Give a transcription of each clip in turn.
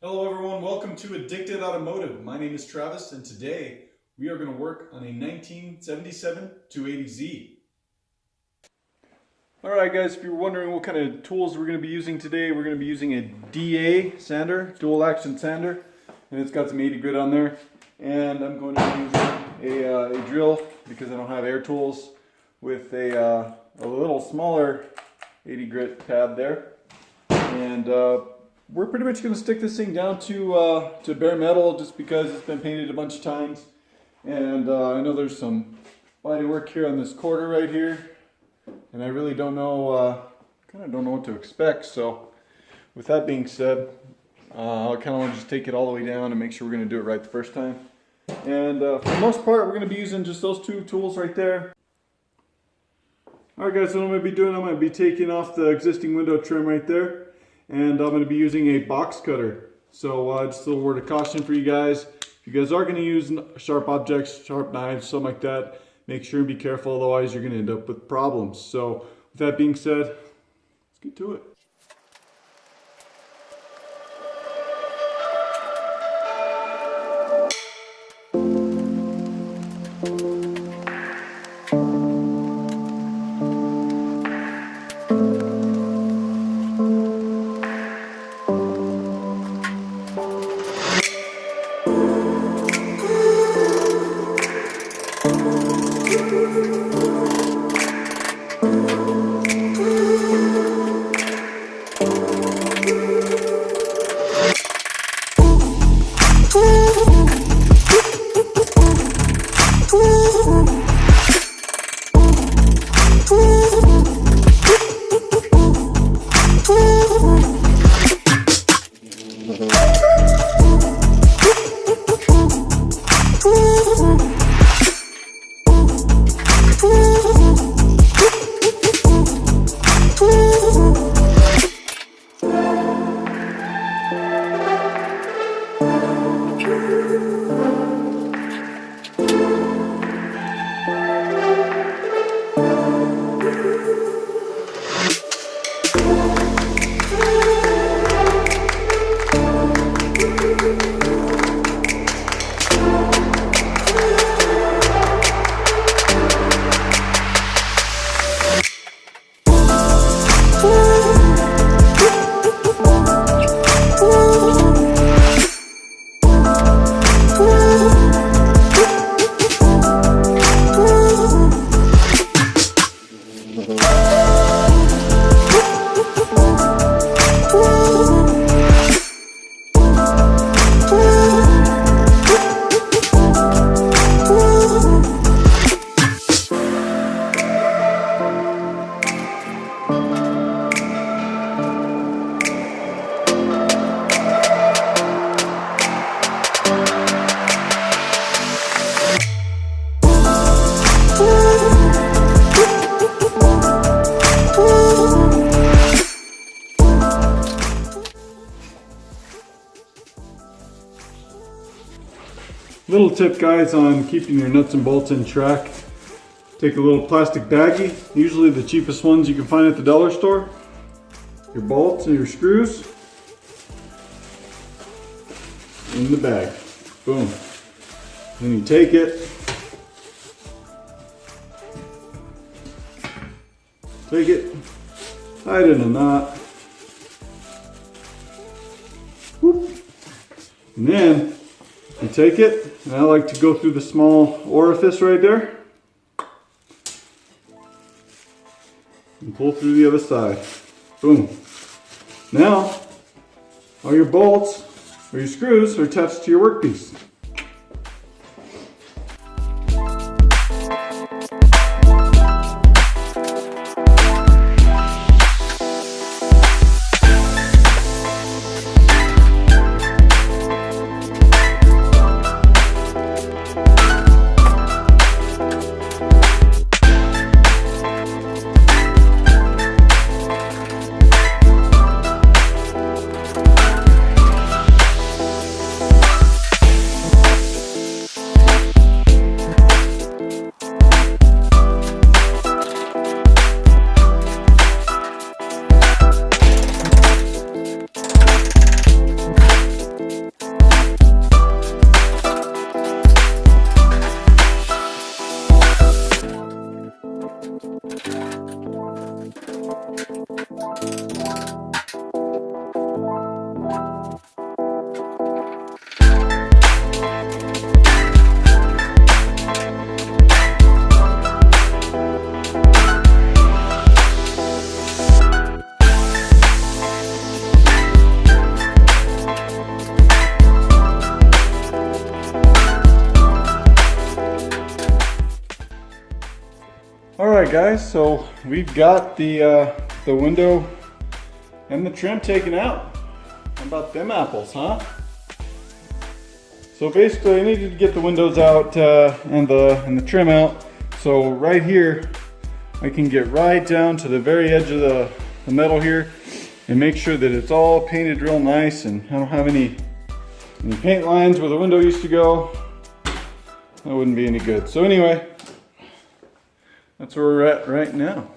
Hello everyone, welcome to Addicted Automotive. My name is Travis and today we are going to work on a 1977 280Z. Alright guys, if you're wondering what kind of tools we're going to be using today, we're going to be using a DA sander, dual action sander, and it's got some 80 grit on there. And I'm going to be using a drill because I don't have air tools with a little smaller 80 grit tab there. And we're pretty much going to stick this thing down to bare metal just because it's been painted a bunch of times. And I know there's some body work here on this quarter right here. And I really don't know, kind of don't know what to expect. So with that being said, I kind of want to just take it all the way down and make sure we're going to do it right the first time. And for the most part, we're going to be using just those two tools right there. Alright guys, so what I'm going to be doing, I'm going to be taking off the existing window trim right there. And I'm going to be using a box cutter. So just a little word of caution for you guys. If you guys are going to use sharp objects, sharp knives, something like that, make sure and be careful, otherwise you're going to end up with problems. So with that being said, let's get to it. Little tip guys on keeping your nuts and bolts in track. Take a little plastic baggie, usually the cheapest ones you can find at the dollar store. Your bolts and your screws in the bag. Boom. Then you take it, tie it in a knot, whoop. And then you take it, and I like to go through the small orifice right there and pull through the other side. Boom. Now, all your bolts or your screws are attached to your workpiece. Alright guys, so we've got the window and the trim taken out. How about them apples, huh? So basically I needed to get the windows out and the trim out. So right here, I can get right down to the very edge of the metal here and make sure that it's all painted real nice and I don't have any paint lines where the window used to go. That wouldn't be any good. So anyway, that's where we're at right now.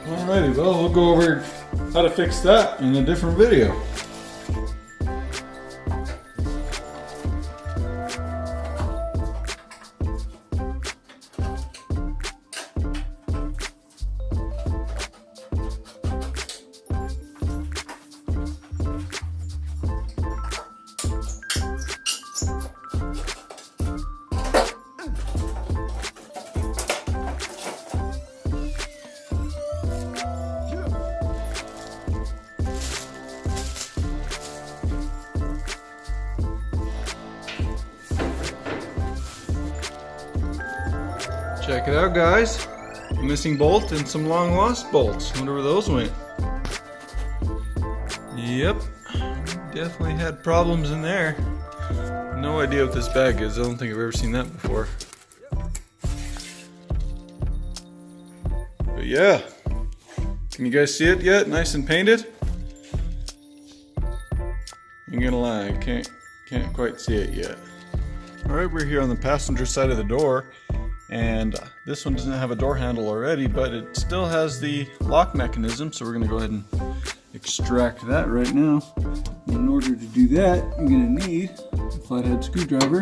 Alrighty, well, we'll go over how to fix that in a different video. Check it out, guys. A missing bolt and some long lost bolts. Wonder where those went. Yep, definitely had problems in there. No idea what this bag is. I don't think I've ever seen that before. But yeah, can you guys see it yet? Nice and painted? I'm gonna lie, I can't quite see it yet. Alright, we're here on the passenger side of the door. And this one doesn't have a door handle already, but it still has the lock mechanism, so we're going to go ahead and extract that right now. And in order to do that, I'm going to need a flathead screwdriver, a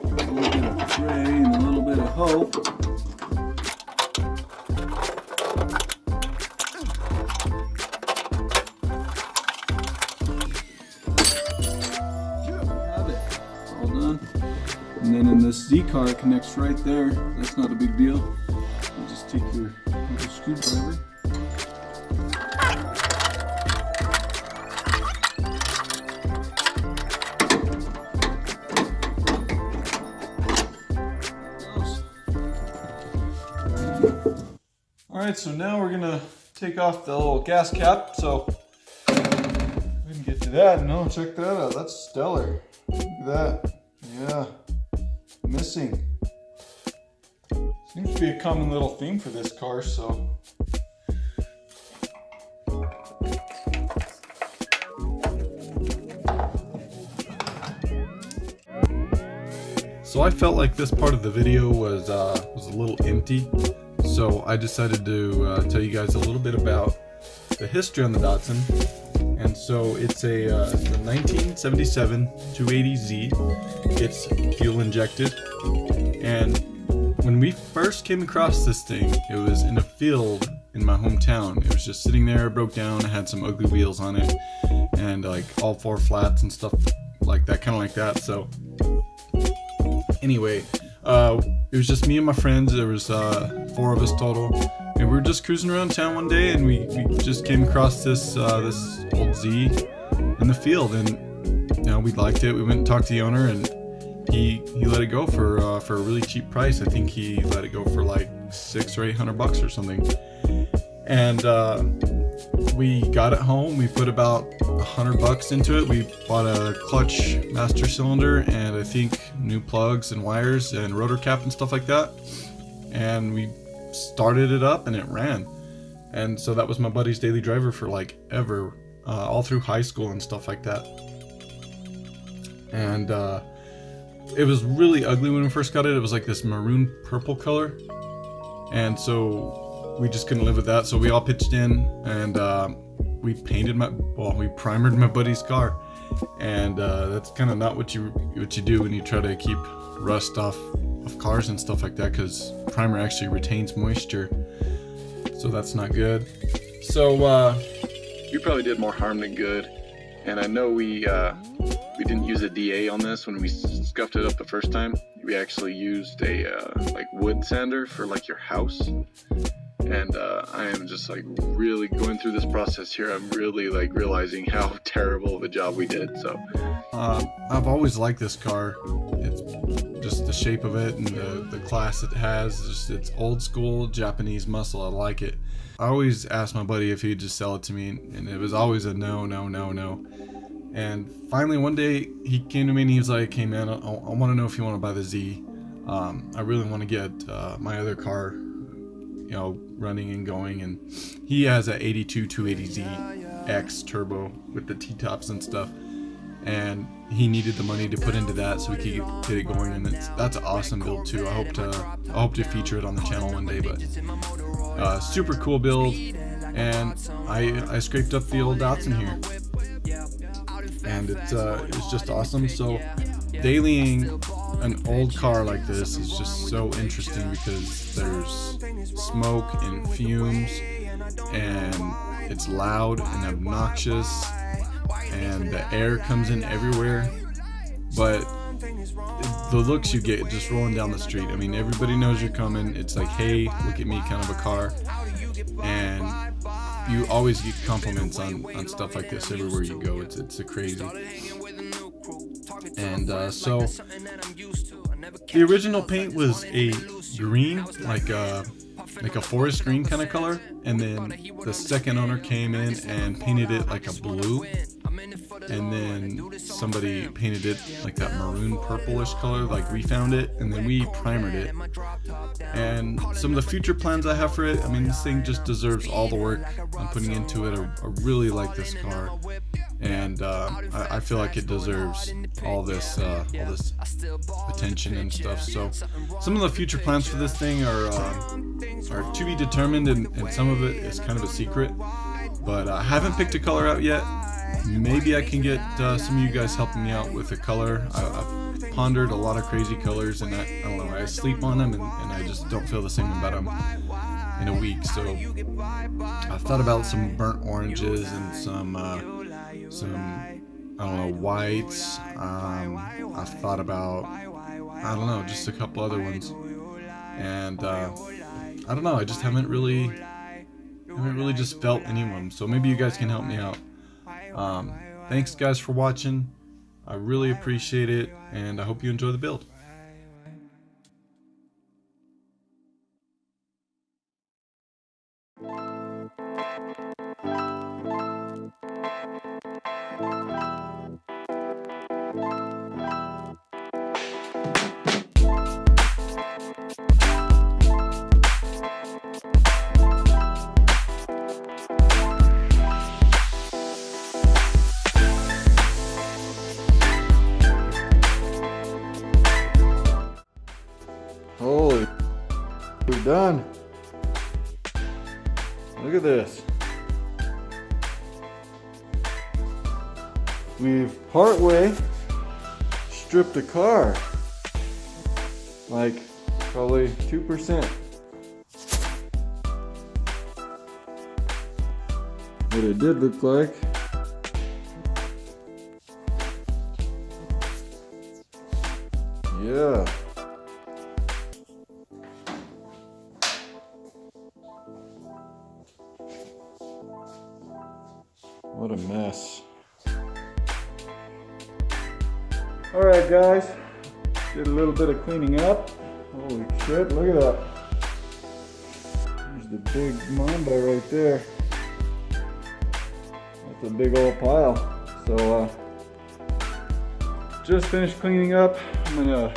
little bit of tray, and a little bit of hoe. Have it. All done. And then in this Z-car, it connects right there. That's not a big deal. You just take your little screwdriver. Alright, so now we're gonna take off the little gas cap. So we can get to that. No, check that out. That's stellar. Look at that. Yeah. Missing. Seems to be a common little theme for this car, so. So I felt like this part of the video was a little empty, so I decided to tell you guys a little bit about the history on the Datsun. And so it's a 1977 280Z. It's fuel injected. And when we first came across this thing, it was in a field in my hometown. It was just sitting there, broke down, it had some ugly wheels on it, and like all four flats and stuff like that, kind of like that. So anyway, it was just me and my friends. There was 4 of us total. And we were just cruising around town one day, and we just came across this this old Z in the field, and you know, we liked it. We went and talked to the owner, and he let it go for a really cheap price. I think he let it go for like $600 or $800 or something. And we got it home. We put about $100 into it. We bought a clutch master cylinder and I think new plugs and wires and rotor cap and stuff like that. And we started it up and it ran. And so that was my buddy's daily driver for like ever, all through high school and stuff like that. And it was really ugly when we first got it. It was like this maroon purple color, and so we just couldn't live with that. So we all pitched in and we primered my buddy's car. and that's kind of not what you do when you try to keep rust off of cars and stuff like that, because primer actually retains moisture, so that's not good. So we probably did more harm than good, and I know we didn't use a DA on this when we scuffed it up the first time. We actually used a like wood sander for like your house, and I am just like really going through this process here. I'm really like realizing how terrible of a job we did. So I've always liked this car. It's just the shape of it and the class it has. It's old school Japanese muscle. I like it. I always asked my buddy if he'd just sell it to me, and it was always a no. And finally one day he came to me and he was like, "Hey man, I want to know if you want to buy the Z. I really want to get my other car, you know, running and going." And he has a 82 280Z X turbo with the T-tops and stuff, and he needed the money to put into that so we could get it going. And that's an awesome build too. I hope to feature it on the channel one day. But super cool build, and I scraped up the old Datsun here, and it's just awesome. So dailying an old car like this is just so interesting because there's smoke and fumes, and it's loud and obnoxious, and the air comes in everywhere. But the looks you get just rolling down the street, I mean, everybody knows you're coming. It's like, hey, look at me kind of a car. And you always get compliments on stuff like this everywhere you go. It's a crazy. And so the original paint was a green, like a forest green kind of color, and then the second owner came in and painted it like a blue, and then somebody painted it like that maroon purplish color, like we found it, and then we primered it. And some of the future plans I have for it, I mean, this thing just deserves all the work I'm putting into it. I really like this car, and I feel like it deserves all this attention and stuff. So some of the future plans for this thing are to be determined, and some of it is kind of a secret, but I haven't picked a color out yet. Maybe I can get some of you guys helping me out with a color. I've pondered a lot of crazy colors, and I don't know, I sleep on them, and I just don't feel the same about them in a week. So I've thought about some burnt oranges and some I don't know, whites. I've thought about, I don't know, just a couple other ones, and I don't know, I just haven't really just felt any of them. So maybe you guys can help me out. Thanks guys for watching. I really appreciate it, and I hope you enjoy the build. Holy, we're done. Look at this. We've partway stripped the car, like probably 2%. What it did look like. Yeah. What a mess. Alright guys, did a little bit of cleaning up. Holy shit, look at that. There's the big mamba right there. That's a big old pile. So just finished cleaning up. I'm gonna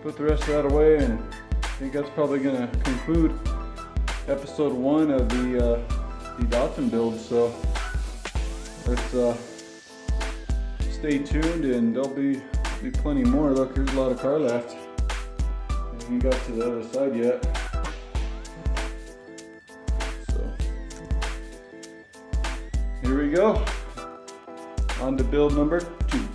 put the rest of that away, and I think that's probably gonna conclude episode 1 of the Datsun build. So let's stay tuned, and there'll be plenty more. Look, there's a lot of car left. We haven't got to the other side yet. So here we go. on to build number 2.